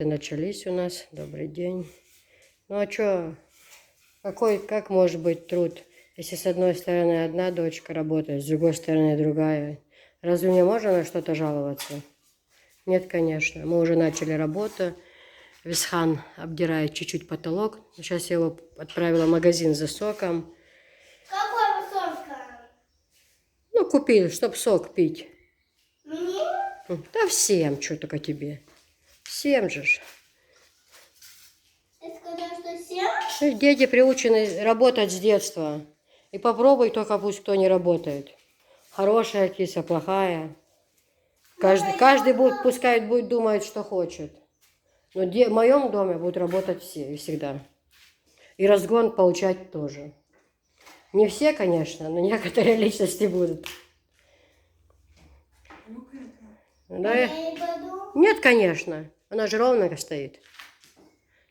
Начались у нас. Добрый день. Ну а что, как может быть труд, если с одной стороны одна дочка работает, с другой стороны другая? Разве мне можно на что-то жаловаться? Нет, конечно. Мы уже начали работу. Висхан обдирает чуть-чуть потолок. Сейчас я его отправила в магазин за соком. Какой сок? Ну, купили, чтоб сок пить. Мне? Да всем, что только тебе. Всем же ж. Ты сказал, что всем? Дети приучены работать с детства. И попробуй, только пусть кто не работает. Хорошая киса, плохая. Каждый будет, пускай будет думать, что хочет. Но в моем доме будут работать все и всегда. И разгон получать тоже. Не все, конечно, но некоторые личности будут. Да? Я не пойду. Нет, конечно. Она же ровно стоит.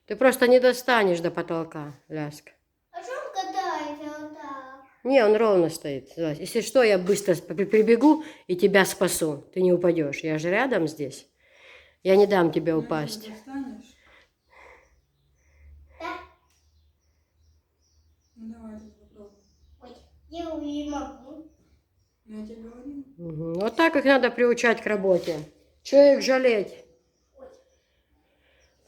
Ты просто не достанешь до потолка, Ляска. А что он катается вот так? Не, он ровно стоит. Если что, я быстро прибегу и тебя спасу. Ты не упадешь. Я же рядом здесь. Я не дам тебе упасть. Да? Ну давай, попробуй. Ой, я не могу. Я тебе говорю. Вот так их надо приучать к работе. Чего их жалеть?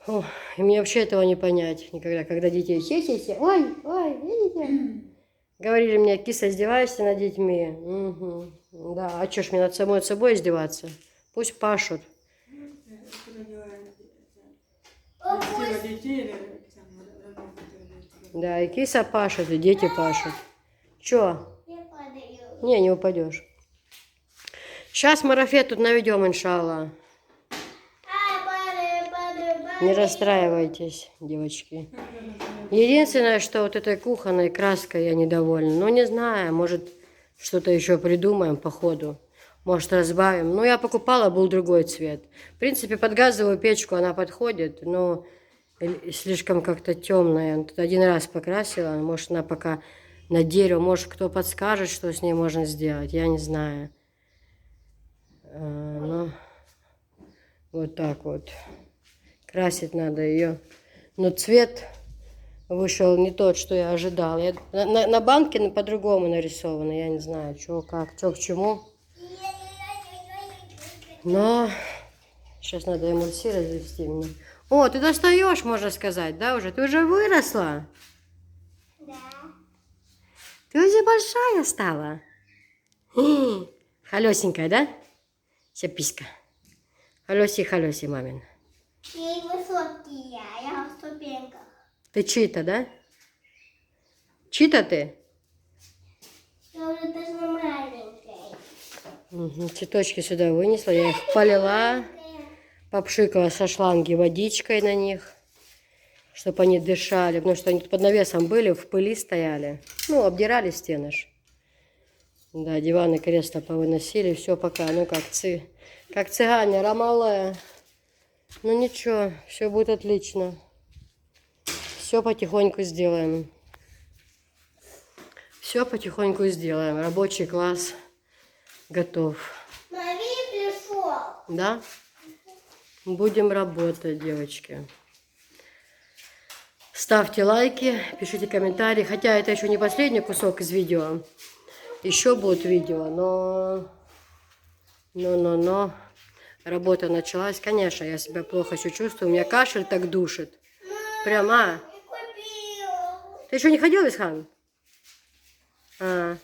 Фу, и мне вообще этого не понять никогда, когда детей хе-хе-хе. Ой, видите? Говорили мне, киса, издеваешься над детьми. Угу. Да, а что ж мне над собой издеваться? Пусть пашут. Красиво детей или работать? Да, и киса пашет, и дети пашут. Чё? Я падаю. Не упадешь. Сейчас марафет тут наведем, иншалла. Падаю. Не расстраивайтесь, девочки. Единственное, что вот этой кухонной краской я недовольна. Ну, не знаю, может, что-то еще придумаем по ходу. Может, разбавим. Ну, я покупала, был другой цвет. В принципе, под газовую печку она подходит, но слишком как-то темная. Тут один раз покрасила, может, она пока на дерево. Может, кто подскажет, что с ней можно сделать, я не знаю. Ну, вот так вот. Красить надо ее. Но цвет вышел не тот, что я ожидала. На банке по-другому нарисовано. Я не знаю, что, как, что к чему. Но сейчас надо эмульсий развести мне. О, ты достаешь, можно сказать, да, уже? Ты уже выросла. Да. Ты уже большая стала. Холесенькая, да? Сяписька. Холеси, мамин. Я и высокий, я в ступеньках. Ты чита, да? Чита ты? Я уже даже маленькая. Угу. Цветочки сюда вынесла, я их полила, попшикала со шланги водичкой на них, чтобы они дышали, потому что они тут под навесом были, в пыли стояли. Ну, обдирали стены ж. Да, диваны, кресла повыносили, все пока, ну как цыгане, рамалая. Ну ничего, все будет отлично. Все потихоньку сделаем. Все потихоньку сделаем. Рабочий класс готов. Мари пришел. Да? Будем работать, девочки. Ставьте лайки, пишите комментарии. Хотя это еще не последний кусок из видео. Еще будут видео, но работа началась. Конечно, я себя плохо еще чувствую. У меня кашель так душит. Прямо. Купил. Ты еще не ходил, Исхан? А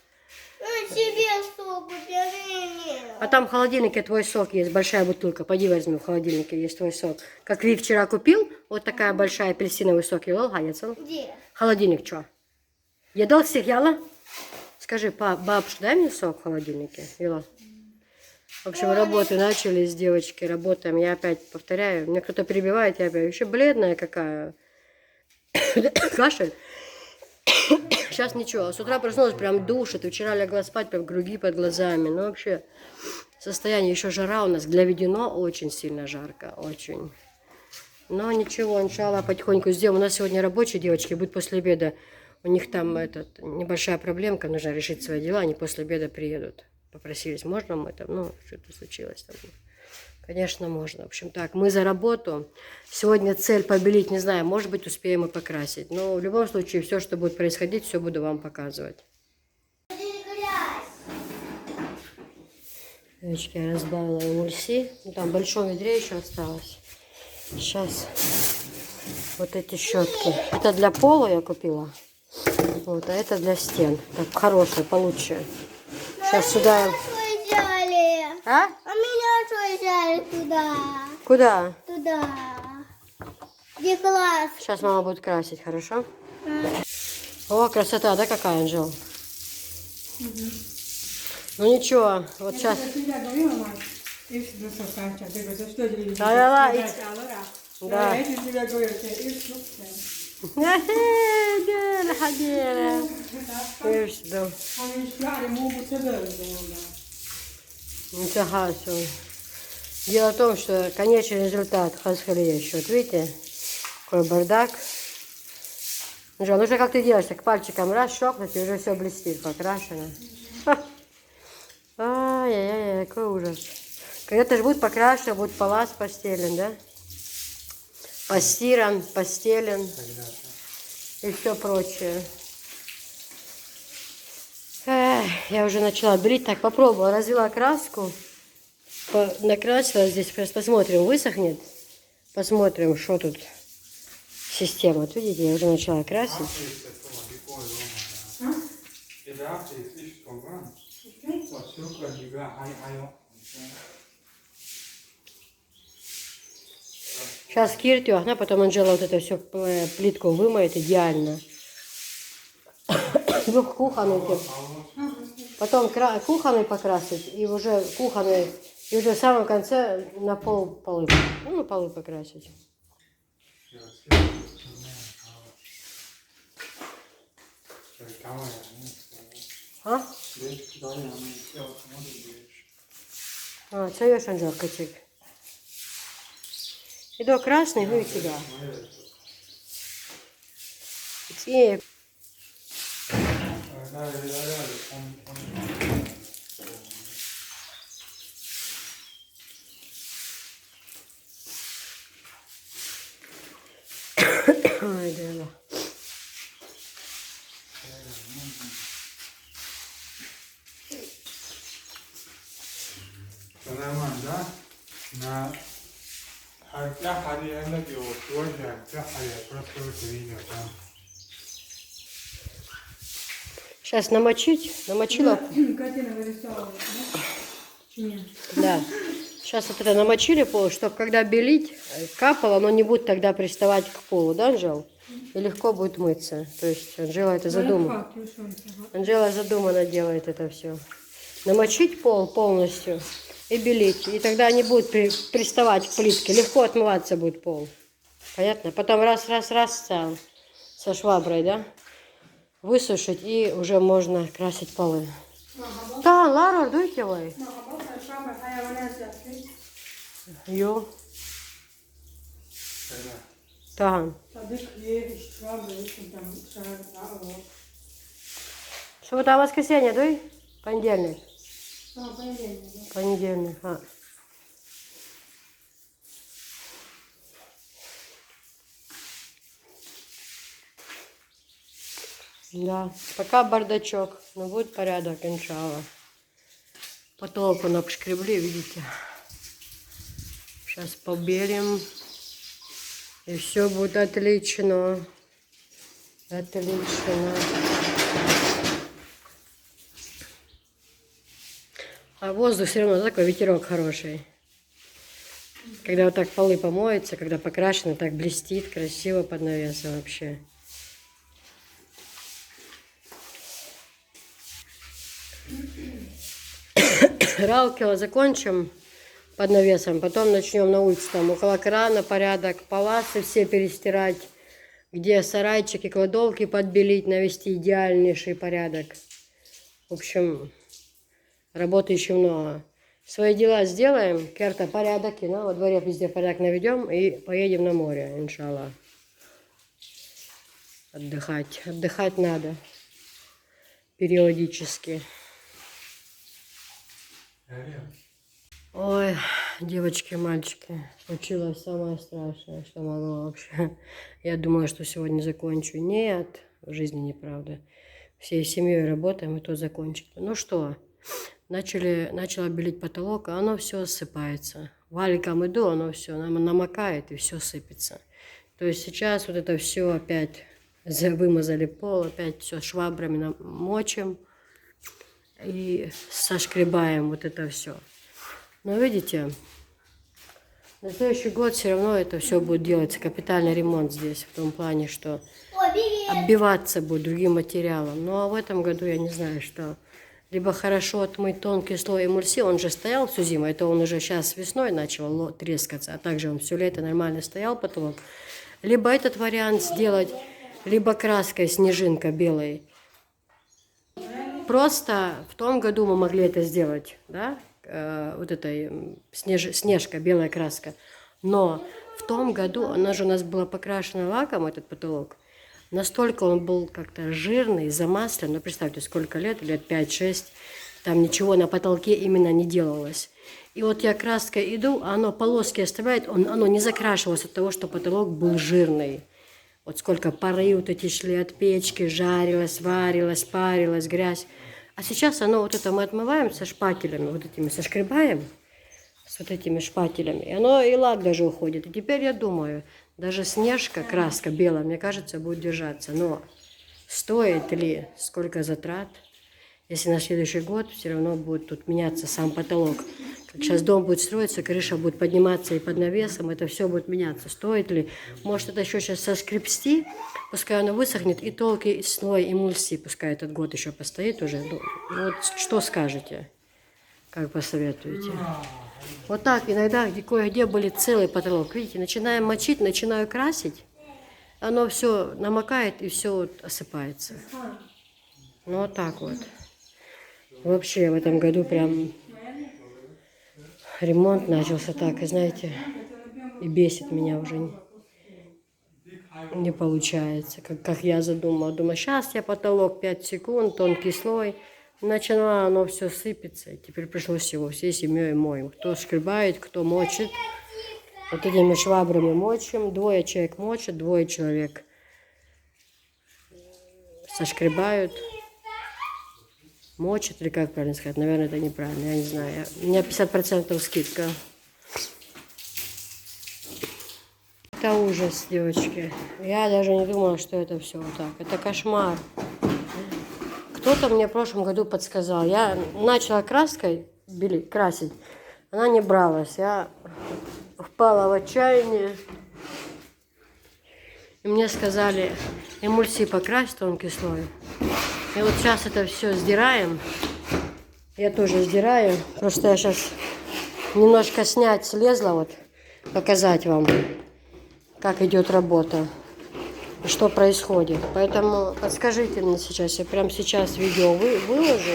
Себе сок убери. там в холодильнике твой сок есть, большая бутылка. Пойди возьми, в холодильнике есть твой сок. Как Ви вчера купил, вот такая большая апельсиновый сок. Елал, гаецел. Где? Холодильник что? Едал всех, яла? Скажи, бабушка, дай мне сок в холодильнике. Елал. В общем, работы начались, девочки, работаем. Я опять повторяю, меня кто-то перебивает, я опять еще бледная какая. Кашель. Сейчас ничего. С утра проснулась, прям душит. Вчера легла спать, прям круги под глазами. Ну, вообще, состояние, еще жара у нас. Для Ведено очень сильно жарко, очень. Но ничего, иншалла, потихоньку сделаем. У нас сегодня рабочие девочки будут после обеда. У них там небольшая проблемка, нужно решить свои дела. Они после обеда приедут. Попросились, можно мы там, ну, что-то случилось там. Конечно, можно. В общем, так, мы за работу. Сегодня цель побелить, не знаю, может быть, успеем и покрасить. Но в любом случае, все, что будет происходить, все буду вам показывать. Девочки, я разбавила эмульсии. Ну, там в большом ведре еще осталось. Сейчас вот эти щетки. Это для пола я купила. Вот, а это для стен. Так, хорошие, получше. Сейчас сюда... Что взяли? А? А меня что взяли туда? Куда? Туда. Где класс? Сейчас мама будет красить, хорошо? О, красота, да, какая, Анжел? Ну ничего, вот сейчас... Я говорила, мать, если бы сократить, ты бы за что делить? Да. Да, я тебе говорю, ты их Дело в том, что конечный результат хасхалия счет. Видите, какой бардак. Анжел, ну что, как ты делаешь? Так пальчиком раз, щелкнуть, и уже все блестит, покрашено. Ай-яй-яй, какой ужас. Когда-то же будет покрашено, будет палас постелен, да? Постиран, постелен и все прочее. Эх, я уже начала белить. Так, попробовала, развела краску. Накрасила здесь, сейчас посмотрим, высохнет. Посмотрим, что тут система. Вот видите, я уже начала красить. Сейчас Киртю, она потом Анжела вот это все плитку вымоет идеально. Кухонный, потом кухонный покрасить и уже кухонный, и уже в самом конце на полы, ну, на полы покрасить. А? Це є Анжел, котик. Іду красний, ну і тебе. І... Ой, дело. Nормально, да? На Харьяна делают тоже, просто это видео там. Сейчас намочила. Катина вырисовывает, да? Нет. Да. Сейчас вот это намочили пол, чтобы когда белить, капало, оно не будет тогда приставать к полу, да, Анжел? И легко будет мыться. То есть Анжела это задумала. Анжела задуманно делает это все. Намочить пол полностью и белить. И тогда не будет приставать к плитке. Легко отмываться будет пол. Понятно? Потом раз со шваброй, да? Высушить и уже можно красить полы. Да, Лара, дуйте вы. Йо. Да. Суббота, воскресенье, дуй? Понедельник. Понедельник, а. Да, пока бардачок, но будет порядок, иншалла. Потолку напшкребли, видите. Сейчас побелим. И все будет отлично. Отлично. А воздух все равно такой ветерок хороший. Когда вот так полы помоются, когда покрашено, так блестит, красиво под навесом вообще. Ралкила закончим под навесом, потом начнем на улице, там около крана порядок, паласы все перестирать, где сарайчики, кладовки подбелить, навести идеальнейший порядок. В общем, работы еще много. Свои дела сделаем, Керта порядок, и во дворе везде порядок наведем и поедем на море, иншалла. Отдыхать. Отдыхать надо периодически. Ой, девочки, мальчики, случилось самое страшное, что могло вообще. Я думала, что сегодня закончу. Нет, в жизни неправда. Всей семьей работаем, и то закончить. Ну что, начала белить потолок, а оно все осыпается. Валиком иду, оно все намокает и все сыпется. То есть сейчас вот это все опять вымазали пол, опять все швабрами мочим и сошкребаем вот это все. Но видите, на следующий год все равно это все будет делаться, капитальный ремонт здесь, в том плане, что Ой, привет. оббиваться будет другим материалом. Ну а в этом году я не знаю, что либо хорошо отмыть тонкий слой эмульсии, он же стоял всю зиму, это он уже сейчас весной начал трескаться, а также он все лето нормально стоял потолок. Либо этот вариант сделать, либо краской снежинка белой. Просто в том году мы могли это сделать, да? Вот эта снежка, белая краска. Но в том году, она же у нас была покрашена лаком, этот потолок. Настолько он был как-то жирный, замаслен. Ну, представьте, сколько лет 5-6, там ничего на потолке именно не делалось. И вот я краской иду, а оно полоски оставляет, оно не закрашивалось от того, что потолок был жирный. Вот сколько пары вот эти шли от печки, жарилась, варилась, парилась, грязь. А сейчас оно вот это мы отмываем со шпателями, вот этими сошкребаем, с вот этими шпателями. И оно и лак даже уходит. И теперь я думаю, даже снежка, краска белая, мне кажется, будет держаться. Но стоит ли, сколько затрат, если на следующий год все равно будет тут меняться сам потолок. Как сейчас дом будет строиться, крыша будет подниматься и под навесом, это все будет меняться. Стоит ли? Может, это еще сейчас соскребсти, пускай оно высохнет, и тонкий слой эмульсии, пускай этот год еще постоит уже. Ну, вот что скажете? Как посоветуете? Вот так иногда кое-где были целый потолок. Видите, начинаем мочить, начинаю красить, оно все намокает и все вот осыпается. Ну вот так вот. Вообще в этом году прям ремонт начался так, и знаете, и бесит меня уже. Не получается, как я задумала. Думаю, сейчас я потолок 5 секунд, тонкий слой. Начала оно все сыпется, и теперь пришлось его всей семьей моем. Кто шкребает, кто мочит. Вот этими швабрами мочим. 2 человек мочат, 2 человек сошкребают. Мочат, или как правильно сказать? Наверное, это неправильно, я не знаю. У меня 50% скидка. Это ужас, девочки. Я даже не думала, что это все вот так. Это кошмар. Кто-то мне в прошлом году подсказал. Я начала краской красить. Она не бралась. Я впала в отчаяние. И мне сказали, эмульсии покрась тонкий слой. И вот сейчас это все сдираем. Я тоже сдираю. Просто я сейчас немножко снять слезла, вот показать вам, как идет работа и что происходит. Поэтому подскажите мне сейчас, я прямо сейчас видео выложу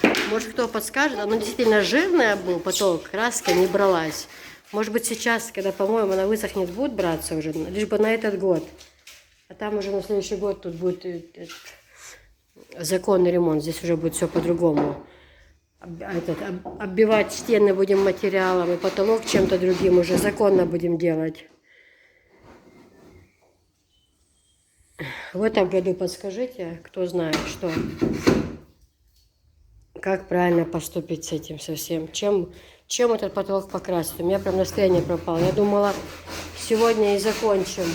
это. Может, кто подскажет, оно действительно жирное был потолок, краска не бралась. Может быть, сейчас, когда, по-моему, она высохнет, будет браться уже, лишь бы на этот год. А там уже на следующий год тут будет законный ремонт, здесь уже будет все по-другому. Оббивать стены будем материалом, и потолок чем-то другим уже законно будем делать. В этом году подскажите, кто знает, что, как правильно поступить с этим совсем, чем этот потолок покрасить. У меня прям настроение пропало. Я думала, сегодня и закончим.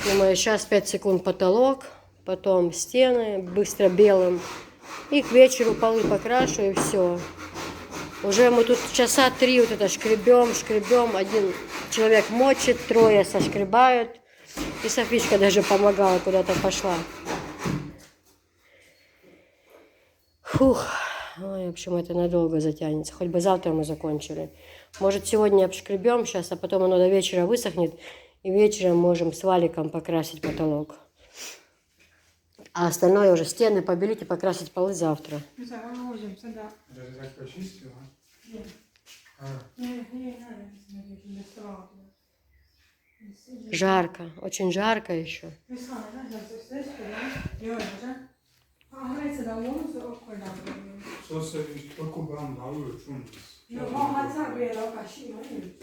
Думаю, сейчас 5 секунд потолок, потом стены быстро белым. И к вечеру полы покрашу, и все. Уже мы тут часа 3 вот это шкребем. Один человек мочит, 3 сошкребают. И Софичка даже помогала, куда-то пошла. Фух. Ой, в общем, это надолго затянется. Хоть бы завтра мы закончили. Может, сегодня обшкребем сейчас, а потом оно до вечера высохнет. И вечером можем с валиком покрасить потолок. А остальное уже стены побелить и покрасить полы завтра. Даже так почистила? Жарко, очень жарко еще. Что с этим по кубам дал, что он? No, mama, sabe, ela é o cachimbo, hein?